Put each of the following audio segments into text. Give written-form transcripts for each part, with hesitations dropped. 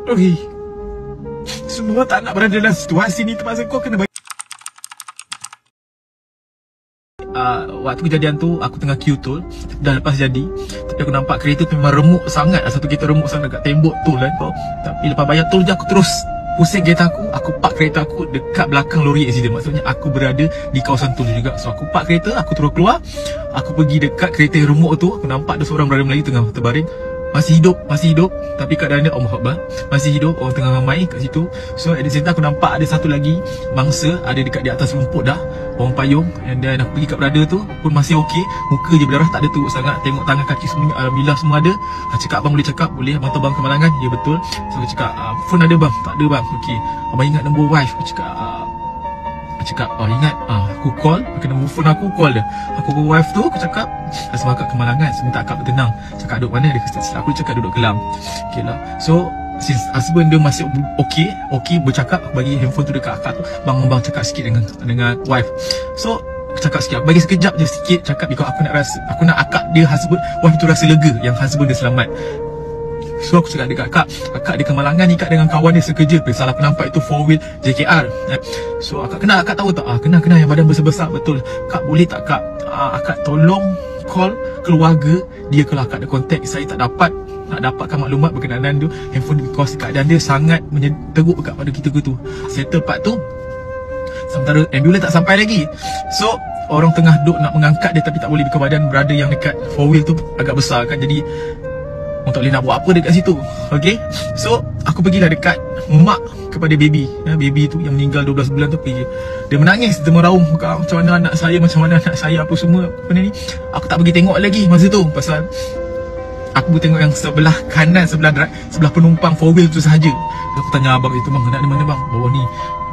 Oi, semua tak nak berada dalam situasi ni, terpaksa kau kena bagi. Waktu kejadian tu aku tengah queue tol, dah lepas jadi, tapi aku nampak kereta tu memang remuk sangat. Satu kereta remuk sangat dekat tembok tol kan. Tapi lepas bayar tol je aku terus pusing kereta aku park kereta aku dekat belakang lori accident. Maksudnya aku berada di kawasan tol juga. So aku park kereta, aku terus keluar, aku pergi dekat kereta yang remuk tu. Aku nampak ada seorang berada Melayu tengah terbaring, masih hidup, tapi keadaan dia Allah Akbar, masih hidup, orang tengah ramai kat situ. So at the same time aku nampak ada satu lagi mangsa ada dekat di atas rumput dah, orang payung. And then aku pergi kat brother tu pun masih okey, muka je berdarah, tak ada teruk sangat. Tengok tangan kaki semua, alhamdulillah semua ada. Cakap abang boleh cakap, boleh abang tahu bang kemalangan? Ya betul. So aku cakap phone ada bang? Tak ada bang. Okey, abang ingat nombor wife? Aku cakap ingat. Aku call, pakai nombor phone aku, call dia. Aku call wife tu, aku cakap asal akak kemalangan, seminta akak bertenang. Cakap duduk mana? Dia kata, aku cakap duduk Kelang. Okay lah. So since husband dia masih okey bercakap, aku bagi handphone tu dekat akak tu. Bang cakap sikit dengan wife. So aku cakap sikit, aku bagi sekejap je sikit cakap, because aku nak akak dia, husband, wife tu rasa lega yang husband dia selamat. So aku cakap dekat akak dia kemalangan ni kak dengan kawan dia sekerja. Salah aku nampak itu 4-wheel JKR. So akak kenal, akak tahu tak? Kenal yang badan besar-besar. Betul. Kak boleh tak kak, akak tolong call keluarga dia kalau akak ada kontak. Saya tak dapat nak dapatkan maklumat berkenaan tu handphone, because keadaan dia sangat teruk pada kita tu. Settle part tu, sementara ambulans tak sampai lagi. So orang tengah duduk nak mengangkat dia, tapi tak boleh because badan brother yang dekat 4-wheel tu agak besar kan. Jadi tak boleh nak buat apa dekat situ. Okay, so aku pergilah dekat mak kepada baby tu yang meninggal 12 bulan tu. Pergi, dia menangis, dia meraung, macam mana anak saya, apa semua benda ni. Aku tak pergi tengok lagi masa tu, pasal aku pergi tengok yang sebelah kanan, sebelah penumpang 4-wheel tu sahaja. Aku tanya abang itu, bang anak di mana bang? Bawah ni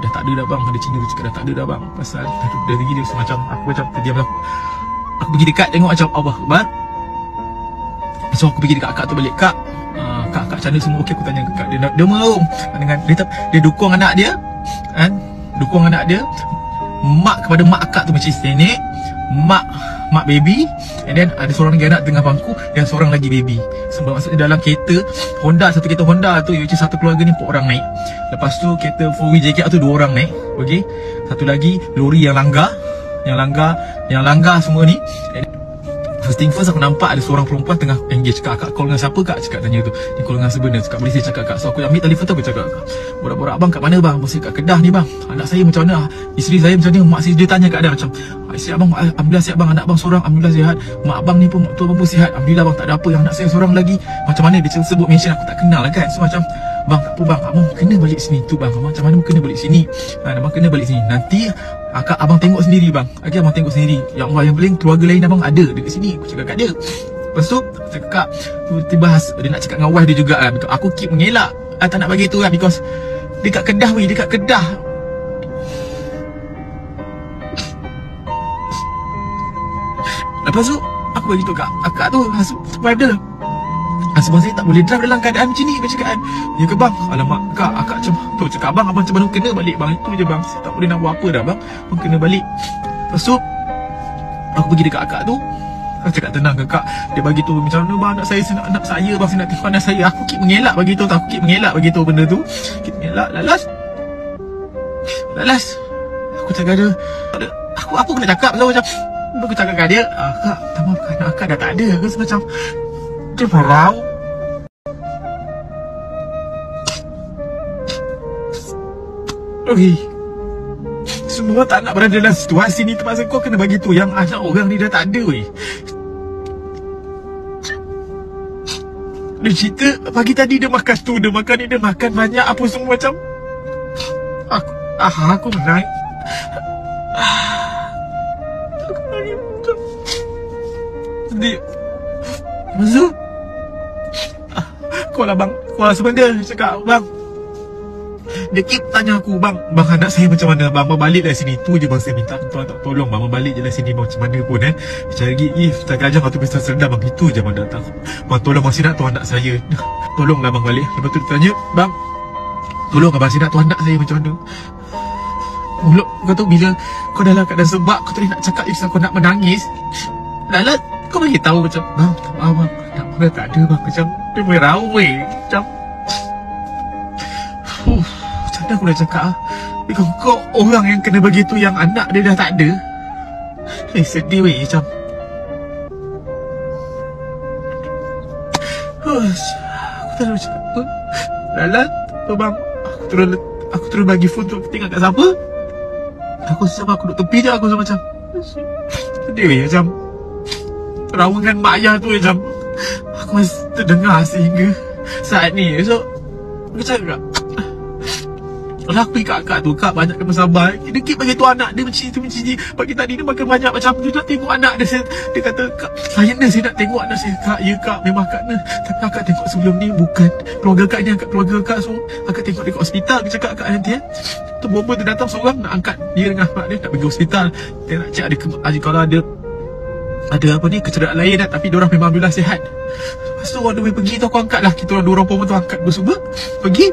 dah tak ada dah bang. Ada Cina tu cakap dah tak ada dah bang, pasal dah pergi dia semacam. Aku macam terdiam. Aku pergi dekat tengok macam Allah Akbar. So aku pergi dekat akak tu balik, kak macam mana semua okey? Aku tanya ke kak, dia meraung dengan dia dukung anak dia kan, dukung anak dia. Mak kepada mak akak tu macam nenek, mak baby, and then ada seorang lagi anak tengah bangku dan seorang lagi baby. Sebab maksudnya dalam kereta Honda, satu kereta Honda tu, which is satu keluarga ni 4 orang naik. Lepas tu kereta 4-wheel JKR tu 2 orang naik. Okey, satu lagi lori yang langgar semua ni. First thing first, aku nampak ada seorang perempuan tengah engage. Kak call dengan siapa kak? Cakap tanya tu, dia call dengan sebenarnya. Cakap boleh saya cakap kak? So aku ambil telefon tu, aku cakap borak-borak, abang kat mana bang? Saya kat Kedah ni bang. Anak saya macam mana? Isteri saya macam mana? Mak saya dia tanya kat dia macam, isteri abang alhamdulillah sihat bang, anak abang seorang alhamdulillah sihat, mak abang ni pun tu abang pun sihat alhamdulillah bang, tak ada apa. Yang anak saya seorang lagi macam mana? Dia sebut mention aku tak kenal lah kan. So macam, bang apa bang, abang kena balik sini tu bang. Abang macam mana kena balik sini? Abang kena balik sini. Nanti abang tengok sendiri bang. Okay, abang tengok sendiri. Ya Allah, yang paling keluarga lain abang ada dekat sini. Aku cakap kat dia. Lepas tu cakap, tiba-tiba dia nak cakap dengan wife dia juga lah. Aku keep mengelak, tak nak bagi tu lah, because dekat Kedah weh, dekat Kedah. Lepas tu aku bagi tu kat akak tu, brother, sebab saya tak boleh drive dalam keadaan macam ni. Dia cakap kan, ya ke bang? Alamak kak, akak macam tu cakap, abang macam mana kena balik bang? Itu je bang, saya tak boleh nak buat apa dah bang, abang kena balik. Lepas tu aku pergi dekat akak tu, aku cakap tenang ke kak. Dia bagi tu macam mana bang, anak saya bang, saya nak tengok anak saya. Aku keep mengelak bagi tu, aku keep mengelak bagi tu benda tu. Keep mengelak. Lalas aku cakap dia, aku apa kena cakap? So macam aku cakap kat dia, kak tamam, anak akak dah tak ada. Aku macam dia marah. Oi, semua tak nak berada dalam situasi ni, terpaksa kau kena bagi tu yang anak orang ni dah tak ada weh. Dia cerita pagi tadi dia makan tu, dia makan ni, dia makan banyak apa semua macam. Aku menangis. Aku menangis macam sedih. Maksud call lah bang, call sebenarnya. Cakap bang, dia keep tanya aku, bang anak saya macam mana bang, balik dari sini. Tu je bang saya minta tolong bang, balik je dari sini bang, macam mana pun macam lagi tak ajar waktu pesta serendam bang. Itu je bang datang, bang tolong masih nak tu anak saya, tolonglah bang balik. Lepas tu dia tanya, bang tolong abang saya nak tu anak saya macam mana. Mulut kau tu bila kau dalam keadaan sebab kau tadi nak cakap kisah kau nak menangis, lalat kau bagi tahu macam, bang tak apa bang, tak ada bang, macam dia merau weh, macam Ada aku dah cakap kau orang yang kena begitu, yang anak dia dah tak ada. Sedih weh macam. Aku tak tahu cakap apa. Lalat bang, aku terus bagi phone tu, aku tengok kat siapa. Aku sama aku duduk tepi je, aku macam sedih weh macam. Perawangan mak ayah tu macam aku masih terdengar sehingga saat ni. So aku cakap, kalau aku pergi kat akak tu, kak banyakkan bersabar. Dikit bagi tu anak dia mencinci. Pagi tadi dia makan banyak macam dia nak tengok anak dia. Dia kata, kak, saya nak tengok anak saya. Kak, ya kak, memang kak nak. Tapi akak tengok sebelum ni bukan keluarga kak ni, angkat keluarga kak. So akak tengok dekat hospital. Dia cakap akak nanti tu bomba tu datang seorang nak angkat dia dengan mak dia, nak pergi hospital. Dia nak cek ada kalau ada apa ni, kecederaan lain dah. Tapi diorang memang alhamdulillah sihat. Lepas tu on the way pergi tu aku angkat lah. Kita orang 2 orang perempuan tu angkat bersama pergi.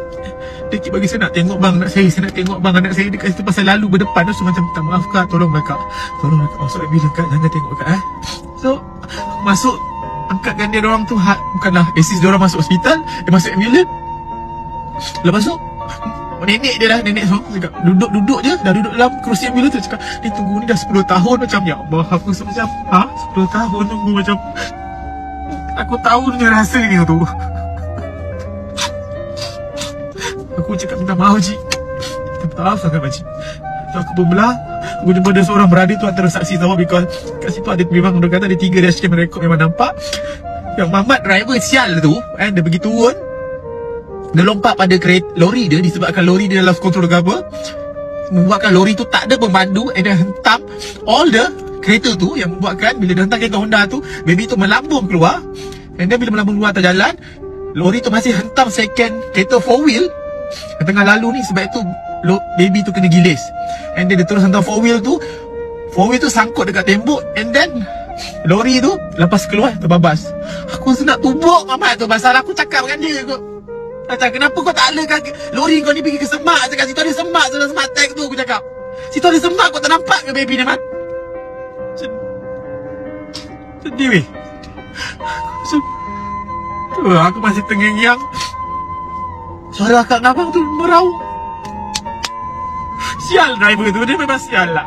Dia bagi saya nak tengok bang anak saya nak tengok bang anak saya. Dia kat situ pasal lalu berdepan tu. So macam minta maaf kak, tolonglah kak masuk ambulans kak, jangan tengok kak So aku masuk, angkatkan dia orang tu, bukanlah assist dia orang masuk hospital. Dia masuk ambulans. Lepas tu nenek dia lah, nenek so cakap duduk je, dah duduk dalam kerusi ambulans tu. Cakap ni tunggu ni dah 10 tahun. Macam ya Allah, aku macam 10 tahun tunggu. Macam aku tahu dia rasa ni tu. Aku cakap minta maaf Cik, minta maaf sangat Cik. So aku pun belah, aku jumpa ada seorang berada tu antara saksi sama. Because kat situ ada, memang dia kata ada 3 dashcam record, memang nampak yang Mamat driver sial tu dia pergi turun, dia lompat pada kereta lori dia. Disebabkan lori dia lost control ke apa, membuatkan lori tu tak ada pemandu, dia hentam all the kereta tu, yang membuatkan bila dia hentam kereta Honda tu, baby tu melambung keluar. Dan dia bila melambung keluar atas jalan, lori tu masih hentam second kereta 4 wheel yang tengah lalu ni. Sebab itu baby tu kena gilis. And then dia terus hentam 4 wheel tu sangkut dekat tembok. And then lori tu lepas keluar terbabas. Aku rasa nak tumbuk Mamat tu. Pasal aku cakap dengan dia kot, macam kenapa kau tak lekan lori kau ni pergi ke semak. Cakap situ ada semak, semak tank tu. Aku cakap situ ada semak, kau tak nampak ke baby ni Mat? Sedih weh. Aku masih terngiang. Suara akak abang tu meraung. Sial driver tu, dia memang sial lah.